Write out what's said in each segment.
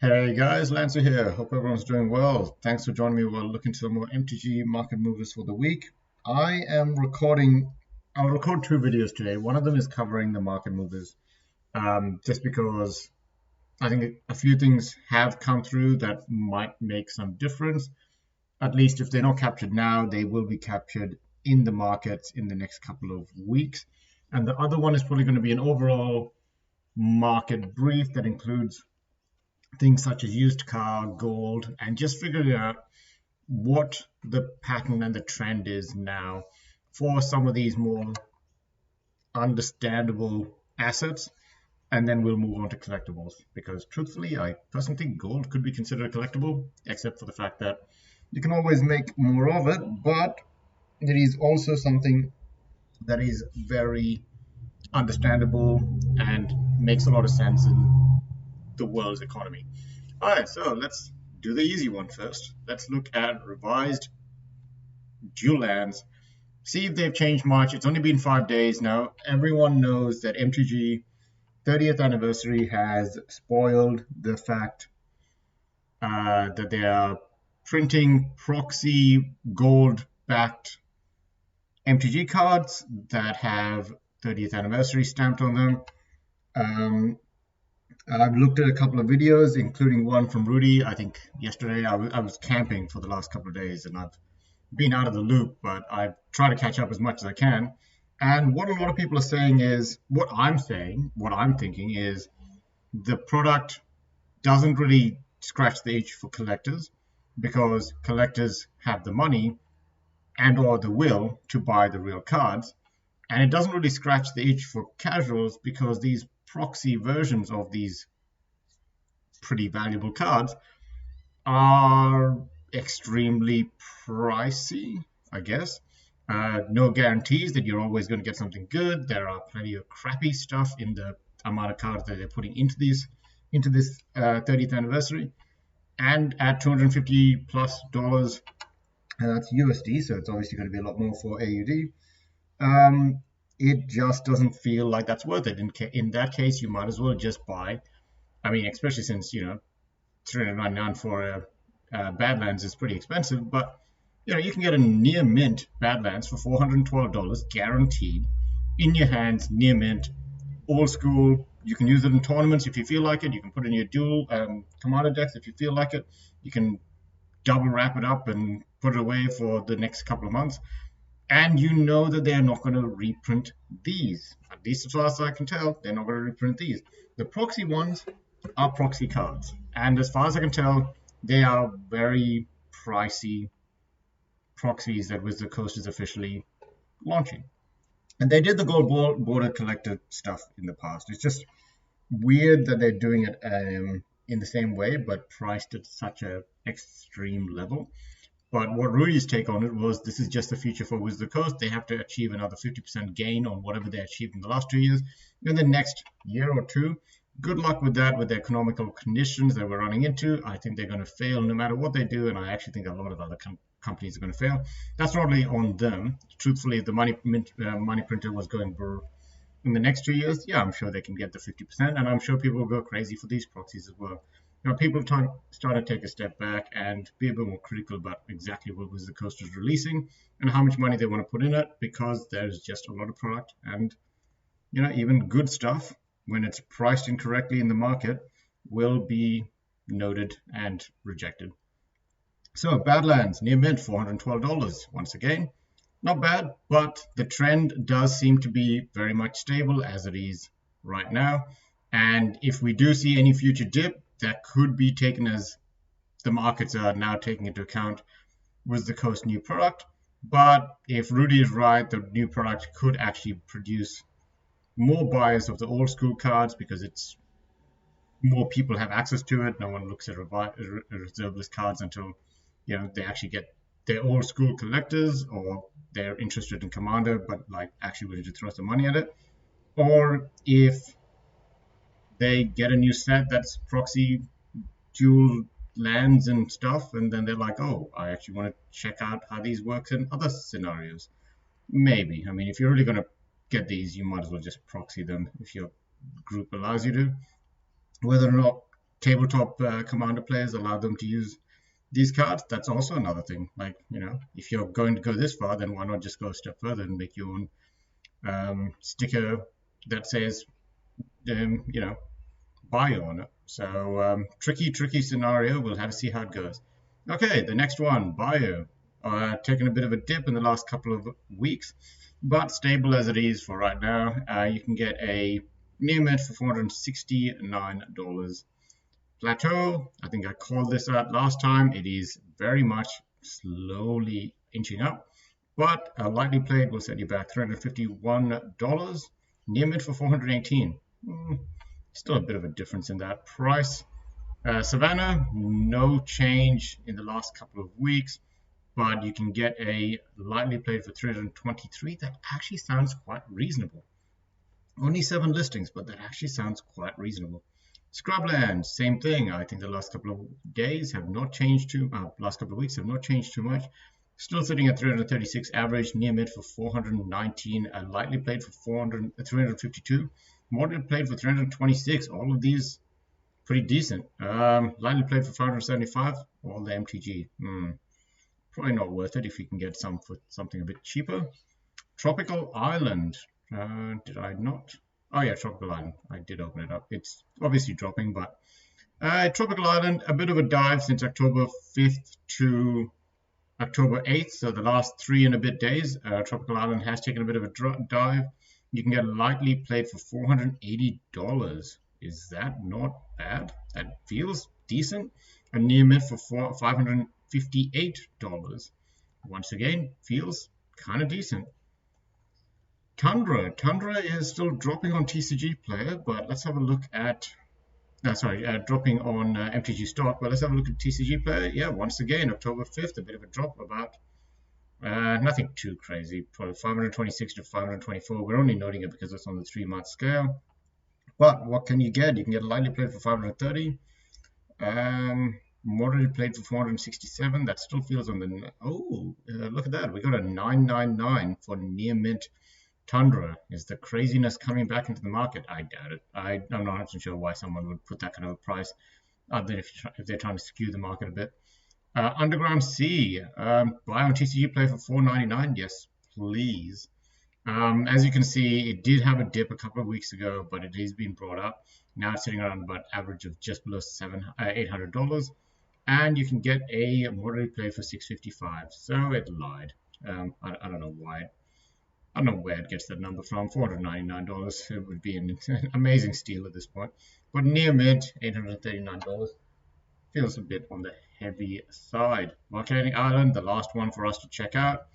Hey guys, Lancer here. Hope everyone's doing well. Thanks for joining me while looking to some more MTG market movers for the week. I am recording, I'll record two videos today. One of them is covering the market movers, just because I think a few things have come through that might make some difference. At least if they're not captured now, they will be captured in the markets in the next couple of weeks. And the other one is probably going to be an overall market brief that includes things such as used car, gold, and just figuring out what the pattern and the trend is now for some of these more understandable assets. And then we'll move on to collectibles because truthfully, I personally think gold could be considered a collectible, except for the fact that you can always make more of it, but it is also something that is very understandable and makes a lot of sense in the world's economy. All right, so let's do the easy one first. Let's look at revised dual lands. See if they've changed much. It's only been 5 days now. Everyone knows that MTG 30th anniversary has spoiled the fact that they are printing proxy gold backed MTG cards that have 30th anniversary stamped on them. Um, I've looked at a couple of videos, including one from Rudy. I think yesterday I was camping for the last couple of days and I've been out of the loop, but I try to catch up as much as I can. And what a lot of people are saying is what I'm thinking is the product doesn't really scratch the itch for collectors because collectors have the money and or the will to buy the real cards. And it doesn't really scratch the itch for casuals because these proxy versions of these pretty valuable cards are extremely pricey, I guess. No guarantees that you're always going to get something good. There are plenty of crappy stuff in the amount of cards that they're putting into this 30th anniversary, and at $250 plus dollars, and that's USD, so it's obviously going to be a lot more for AUD. It just doesn't feel like that's worth it. In that case, you might as well just buy. I mean, especially since 399 for Badlands is pretty expensive, but you can get a near mint Badlands for $412 guaranteed in your hands, near mint, old school. You can use it in tournaments if you feel like it. You can put it in your dual commander decks if you feel like it. You can double wrap it up and put it away for the next couple of months. And you know that they're not going to reprint these. At least as far as I can tell, they're not going to reprint these. The proxy ones are proxy cards. And as far as I can tell, they are very pricey proxies that Wizard Coast is officially launching. And they did the gold border collector stuff in the past. It's just weird that they're doing it in the same way, but priced at such a extreme level. But what Rudy's take on it was this is just the future for Wizard Coast. They have to achieve another 50% gain on whatever they achieved in the last 2 years. In the next year or two, good luck with that, with the economical conditions that we're running into. I think they're going to fail no matter what they do, and I actually think a lot of other companies are going to fail. That's not really on them. Truthfully, if the money printer was going in the next 2 years, yeah, I'm sure they can get the 50%, and I'm sure people will go crazy for these proxies as well. People start to take a step back and be a bit more critical about exactly what Wizard Coast is releasing and how much money they want to put in it, because there's just a lot of product, and even good stuff, when it's priced incorrectly in the market, will be noted and rejected. So Badlands near mint, $412 once again. Not bad, but the trend does seem to be very much stable as it is right now. And if we do see any future dip, that could be taken as the markets are now taking into account with the Coast new product. But if Rudy is right, the new product could actually produce more buyers of the old school cards because it's more people have access to it. No one looks at reserve list cards until they actually get their old school collectors, or they're interested in Commander but like actually willing to throw some money at it, or if they get a new set that's proxy dual lands and stuff, and then they're like, oh, I actually want to check out how these work in other scenarios. Maybe. I mean, if you're really going to get these, you might as well just proxy them if your group allows you to. Whether or not tabletop commander players allow them to use these cards. That's also another thing. Like, if you're going to go this far, then why not just go a step further and make your own sticker that says, buy on it. So tricky scenario. We'll have to see how it goes. Okay, the next one, bio. Taken a bit of a dip in the last couple of weeks, but stable as it is for right now. You can get a near mint for $469. Plateau, I think I called this out last time. It is very much slowly inching up, but a lightly played will set you back $351. Near mint for $418. Still a bit of a difference in that price. Savannah, no change in the last couple of weeks, but you can get a lightly played for $323. That actually sounds quite reasonable. Only 7 listings, but that actually sounds quite reasonable. Scrubland, same thing. I think the last couple of days have not changed last couple of weeks have not changed too much. Still sitting at 336 average, near mid for 419, lightly played for 352, moderate played for 326. All of these pretty decent. Lightly played for 575. All the MTG. Probably not worth it if you can get some for something a bit cheaper. Tropical Island. Did I not? Oh yeah, Tropical Island. I did open it up. It's obviously dropping, but Tropical Island, a bit of a dive since October 5th to October 8th, so the last 3 and a bit days. Tropical Island has taken a bit of a dive. You can get lightly played for $480. Is that not bad? That feels decent. A near mid for $558. Once again, feels kind of decent. Tundra is still dropping on TCG Player, but let's have a look at dropping on MTG stock, but let's have a look at TCG Player. Yeah, once again, October 5th, a bit of a drop, about nothing too crazy, probably 526 to 524. We're only noting it because it's on the 3-month scale. But what can you get? You can get a lightly played for 530, moderately played for 467. That still feels on the... look at that. We got a 999 for near mint Tundra. Is the craziness coming back into the market? I doubt it. I'm not 100% sure why someone would put that kind of a price, other than if they're trying to skew the market a bit. Underground Sea, buy on TCG Play for $4.99. Yes, please. As you can see, it did have a dip a couple of weeks ago, but it has been brought up. Now it's sitting around about average of just below $800, and you can get a moderately play for $655. So it lied. I don't know why. I don't know where it gets that number from. $499. It would be an amazing steal at this point. But near mid, $839. Feels a bit on the heavy side. Volcanic Island, the last one for us to check out.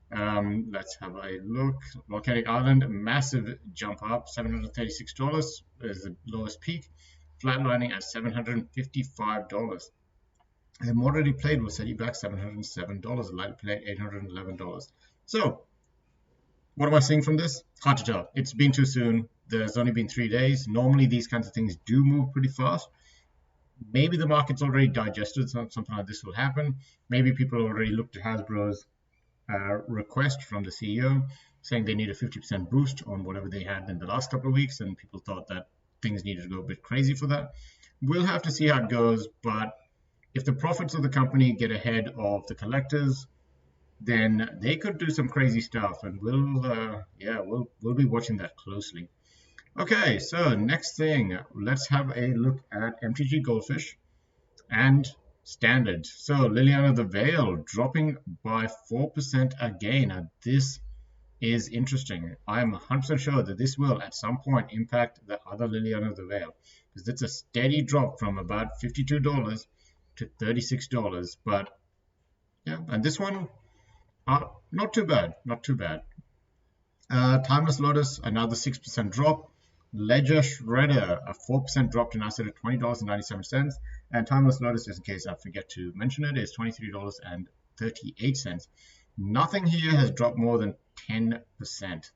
Let's have a look. Volcanic Island, massive jump up. $736 is the lowest peak. Flatlining at $755. A moderately played will set you back $707. Lightly played $811. So, what am I seeing from this? Hard to tell. It's been too soon. There's only been 3 days. Normally, these kinds of things do move pretty fast. Maybe the market's already digested something like this will happen. Maybe people already looked at Hasbro's request from the CEO saying they need a 50% boost on whatever they had in the last couple of weeks, and people thought that things needed to go a bit crazy for that. We'll have to see how it goes, but if the profits of the company get ahead of the collectors, then they could do some crazy stuff, and we'll be watching that closely. Okay, so next thing, let's have a look at MTG Goldfish and Standard. So Liliana the Veil dropping by 4% again. Now, this is interesting. I'm 100% sure that this will at some point impact the other Liliana the Veil, because it's a steady drop from about $52 to $36. But yeah, and this one, not too bad. Timeless Lotus, another 6% drop. Ledger Shredder, a 4% drop to now sit at $20.97. And Timeless Lotus, just in case I forget to mention it, is $23.38. Nothing here has dropped more than 10%,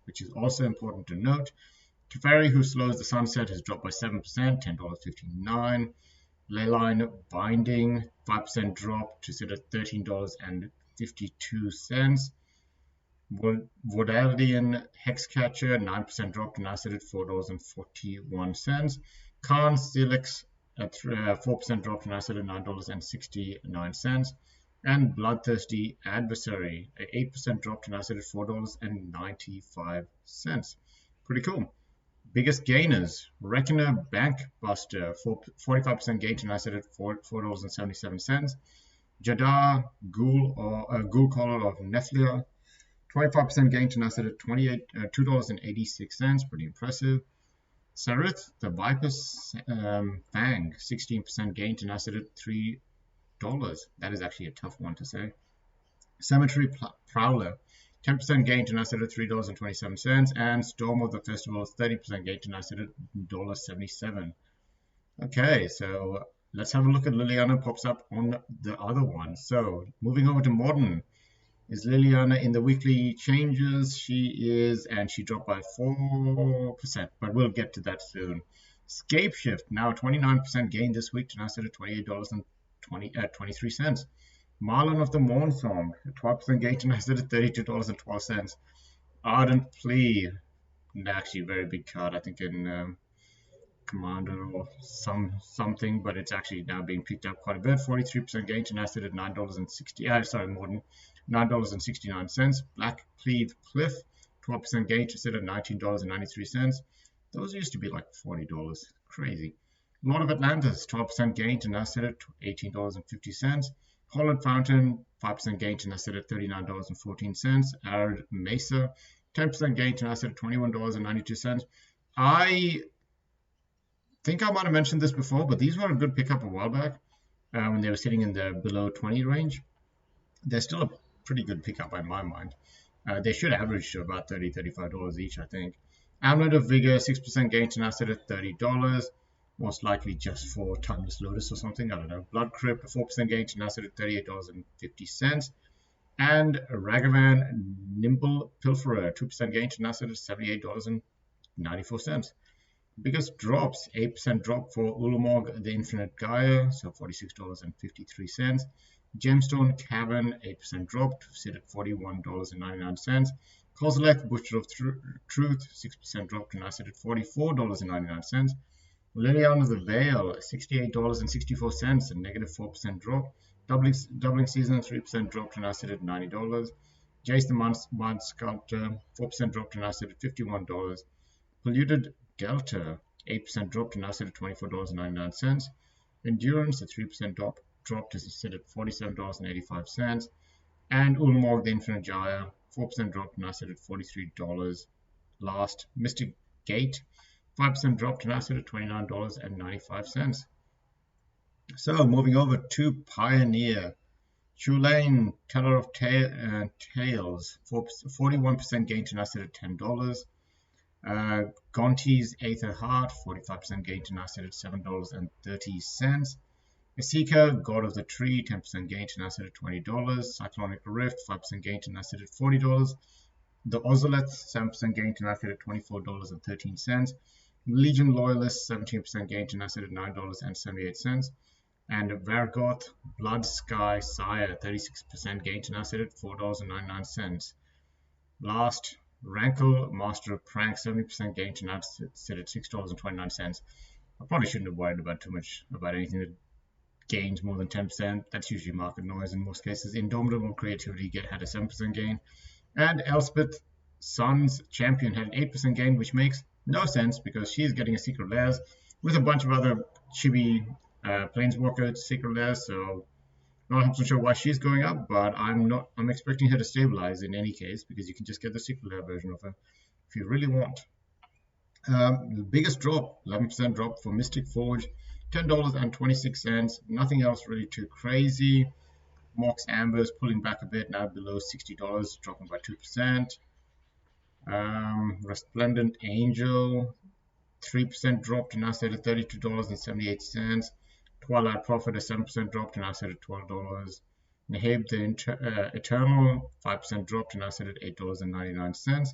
which is also important to note. Teferi, Who Slows the Sunset, has dropped by 7%, $10.59. Leyline Binding, 5% drop to sit at $13.52. Vodalian Hexcatcher, 9% drop to now sit at $4.41. Khan Silix a 4% drop to Nasdaq at $9.69. And Bloodthirsty Adversary, an 8% drop to Nasdaq at $4.95. Pretty cool. Biggest gainers, Reckoner Bankbuster, 45% gain to Nasdaq at $4.77. Jadar Ghoul Collar of Nephlia, 25% gain to Nasdaq at $2.86. Pretty impressive. Sarith, the Viper's Fang, 16% gain to Nasdaq at $3. That is actually a tough one to say. Cemetery Prowler, 10% gain to Nasdaq at $3.27. And Storm of the Festival, 30% gain to Nasdaq at $1.77. Okay, so let's have a look at Liliana pops up on the other one. So moving over to Modern. Is Liliana in the weekly changes? She is, and she dropped by 4%, but we'll get to that soon. Scape Shift, now 29% gain this week to Nasdaq at $28.23. Marlon of the Morn Song, 12% gain to Nasdaq at $32.12. Ardent Plea, actually a very big card, I think in Commander or something, but it's actually now being picked up quite a bit. 43% gain to Nasdaq at Modern, $9.69. Black Cleave Cliff, 12% gain to sit at $19.93. Those used to be like $40. Crazy. Lord of Atlantis, 12% gain to Nasdaq at $18.50. Holland Fountain, 5% gain to Nasdaq at $39.14. Arid Mesa, 10% gain to Nasdaq at $21.92. I think I might have mentioned this before, but these were a good pickup a while back when they were sitting in the below 20 range. They're still a pretty good pickup in my mind. They should average to about $30, $35 each, I think. Amulet of Vigor, 6% gain to Nasdaq at $30. Most likely just for Timeless Lotus or something, I don't know. Blood Crypt, a 4% gain to Nasdaq at $38.50. And Ragavan Nimble Pilferer, 2% gain to Nasdaq at $78.94. Biggest drops, 8% drop for Ulamog, the Infinite Gaia, so $46.53. Gemstone Cavern, 8% drop to sit at $41.99. Kozilek, Butcher of Truth, 6% drop to Nasdaq at $44.99. Liliana the Veil, $68.64, a negative 4% drop. Doubling Season, 3% drop to Nasdaq at $90. Jace the Mud Sculptor, 4% drop to Nasdaq at $51. Polluted Delta, 8% drop to Nasdaq at $24.99. Endurance, a 3% drop to sit at $47.85. And Ulamog, the Infinite Jaya, 4% drop to Nasdaq at $43. Last, Mystic Gate, 5% drop to Nasdaq at $29.95. So moving over to Pioneer. Tulane, Teller of Tales, 41% gain to Nasdaq at $10. Gonti's Aether Heart, 45% gain to Nasdaq at $7.30. Esika, God of the Tree, 10% gain to Nasdaq at $20. Cyclonic Rift, 5% gain to Nasdaq at $40. The Ozolith, 7% gain to Nasdaq at $24.13. Legion Loyalist, 17% gain to Nasdaq at $9.78. And Vargoth, Blood Sky Sire, 36% gain to Nasdaq at $4.99. Last, Rankle, Master of Pranks, 70% gain to Nasdaq at $6.29. I probably shouldn't have worried about too much about anything that gains more than 10%. That's usually market noise in most cases. Indomitable Creativity had a 7% gain. And Elspeth, Sun's Champion, had an 8% gain, which makes no sense because she's getting a Secret Lairs with a bunch of other chibi Planeswalker Secret Lairs, so not 100% sure why she's going up, but I'm expecting her to stabilize in any case because you can just get the Secret Lair version of her if you really want. The biggest drop, 11% drop for Mystic Forge, $10.26. Nothing else really too crazy. Mox Amber's pulling back a bit, now below $60, dropping by 2%. Resplendent Angel, 3% drop to Nasdaq at $32.78. Twilight Prophet, a 7% drop to Nasdaq at $12. Nahib the Eternal, 5% drop to Nasdaq at $8.99.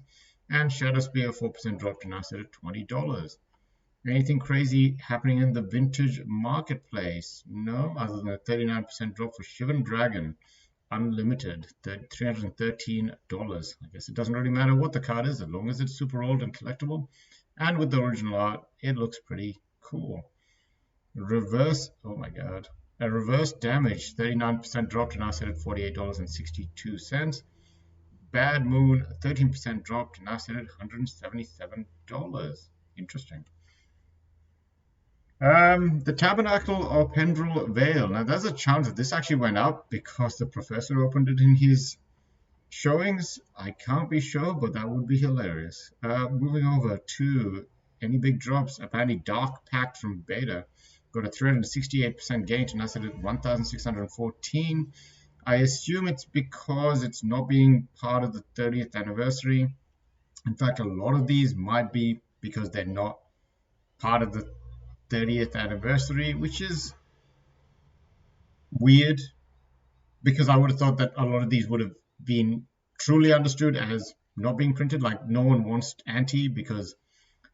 And Shadowspear, 4% drop to Nasdaq at $20. Anything crazy happening in the vintage marketplace? No, other than a 39% drop for Shivan Dragon Unlimited, $313. I guess it doesn't really matter what the card is as long as it's super old and collectible. And with the original art, it looks pretty cool. Reverse, oh my God. A reverse damage, 39% drop to now set at $48.62. Bad Moon, 13% drop to now set at $177. Interesting. The Tabernacle or Pendrell Vale. Now, there's a chance that this actually went up because the professor opened it in his showings. I can't be sure, but that would be hilarious. Moving over to any big drops. Apparently, Dark Pact from Beta got a 368% gain to now set at 1,614. I assume it's because it's not being part of the 30th anniversary. In fact, a lot of these might be because they're not part of the 30th anniversary, which is weird because I would have thought that a lot of these would have been truly understood as not being printed. Like, no one wants anti because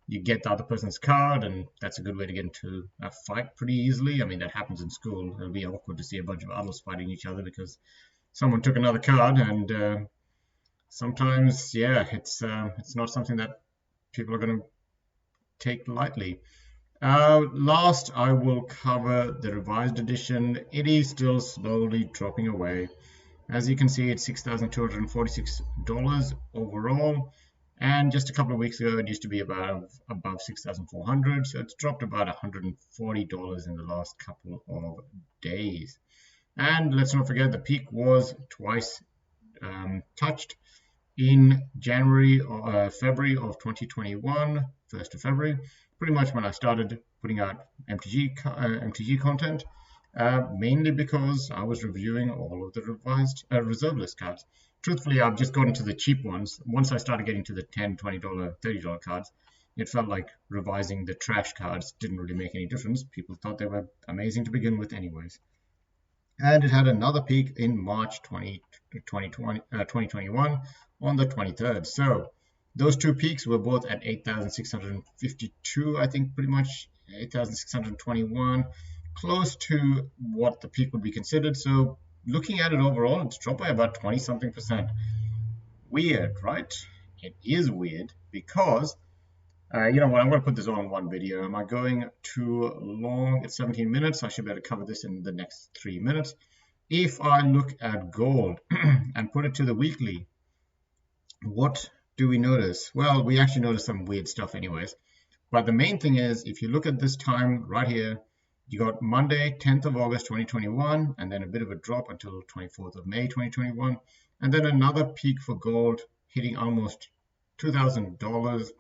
you get the other person's card, and that's a good way to get into a fight pretty easily. I mean, that happens in school. It'll be awkward to see a bunch of adults fighting each other because someone took another card, and sometimes, yeah, it's not something that people are going to take lightly. Last, I will cover the revised edition. It is still slowly dropping away. As you can see, it's $6,246 overall. And just a couple of weeks ago, it used to be above 6,400. So it's dropped about $140 in the last couple of days. And let's not forget the peak was twice touched in February of 2021, 1st of February, pretty much when I started putting out MTG content, mainly because I was reviewing all of the revised reserve list cards. Truthfully, I've just gotten to the cheap ones. Once I started getting to the $10, $20, $30 cards, it felt like revising the trash cards didn't really make any difference. People thought they were amazing to begin with anyways. And it had another peak in March 2021 on the 23rd. So those two peaks were both at 8,652, I think, pretty much 8,621, close to what the peak would be considered. So looking at it overall, it's dropped by about 20 something percent. Weird, right? It is weird because you know what? I'm going to put this all in one video. Am I going too long? It's 17 minutes. I should be able to cover this in the next 3 minutes. If I look at gold and put it to the weekly, what do we notice? Well, we actually notice some weird stuff anyways. But the main thing is, if you look at this time right here, you got Monday, 10th of August, 2021, and then a bit of a drop until 24th of May, 2021, and then another peak for gold hitting almost $2,000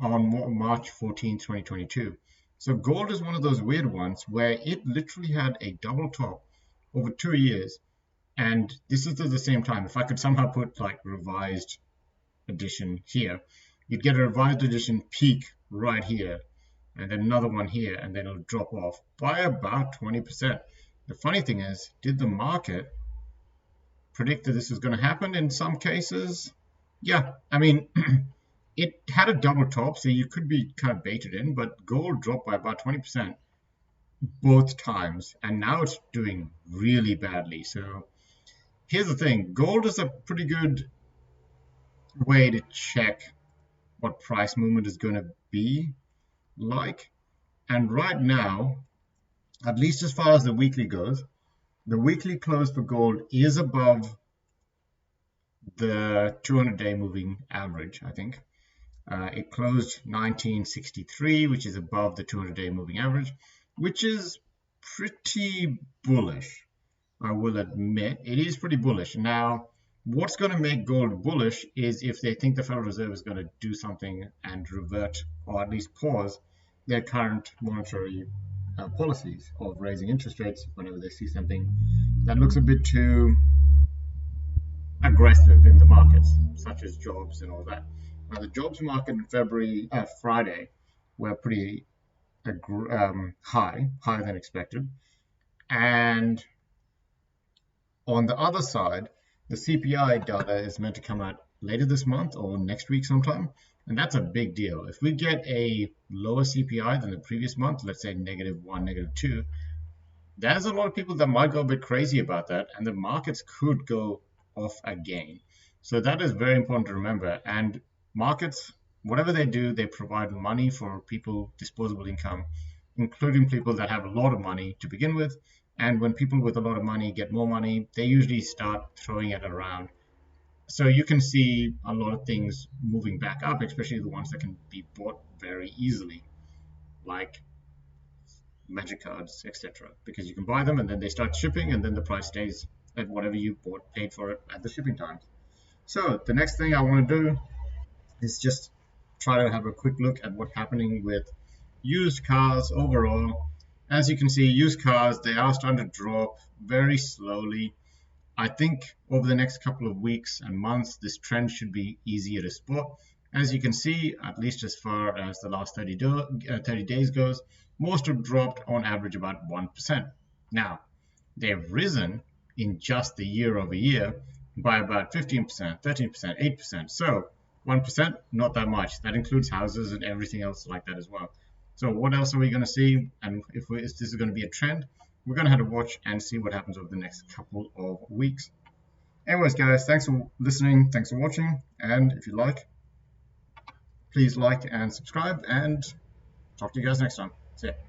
on March 14th, 2022. So gold is one of those weird ones where it literally had a double top over 2 years, and this is at the same time. If I could somehow put like revised edition here, you'd get a revised edition peak right here, and then another one here, and then it'll drop off by about 20%. The funny thing is, did the market predict that this was going to happen in some cases? Yeah, I mean, it had a double top, so you could be kind of baited in, but gold dropped by about 20% both times, and now it's doing really badly. So here's the thing, gold is a pretty good way to check what price movement is going to be like. And right now, at least as far as the weekly goes, the weekly close for gold is above the 200-day moving average, I think. It closed 1963, which is above the 200-day moving average, which is pretty bullish. I will admit it is pretty bullish. Now, what's going to make gold bullish is if they think the Federal Reserve is going to do something and revert, or at least pause, their current monetary policies of raising interest rates whenever they see something that looks a bit too aggressive in the markets, such as jobs and all that. Now, the jobs market in Friday, were pretty higher than expected. And on the other side, the CPI data is meant to come out later this month or next week sometime, and that's a big deal. If we get a lower CPI than the previous month, let's say -1, -2, there's a lot of people that might go a bit crazy about that, and the markets could go off again. So that is very important to remember. And markets, whatever they do, they provide money for people, disposable income. including people that have a lot of money to begin with. And when people with a lot of money get more money, they usually start throwing it around. So you can see a lot of things moving back up, especially the ones that can be bought very easily, like magic cards, etc. Because you can buy them and then they start shipping, and then the price stays at whatever you bought paid for it at the shipping times. So the next thing I want to do is just try to have a quick look at what's happening with used cars overall. As you can see, used cars, they are starting to drop very slowly. I think over the next couple of weeks and months, this trend should be easier to spot. As you can see, at least as far as the last 30 days goes, most have dropped on average about 1%. Now, they've risen in just the year over year by about 15%, 13%, 8%. So 1%, not that much. That includes houses and everything else like that as well. So what else are we going to see? And if this is going to be a trend, we're going to have to watch and see what happens over the next couple of weeks. Anyways, guys, thanks for listening. Thanks for watching. And if you like, please like and subscribe. And talk to you guys next time. See ya.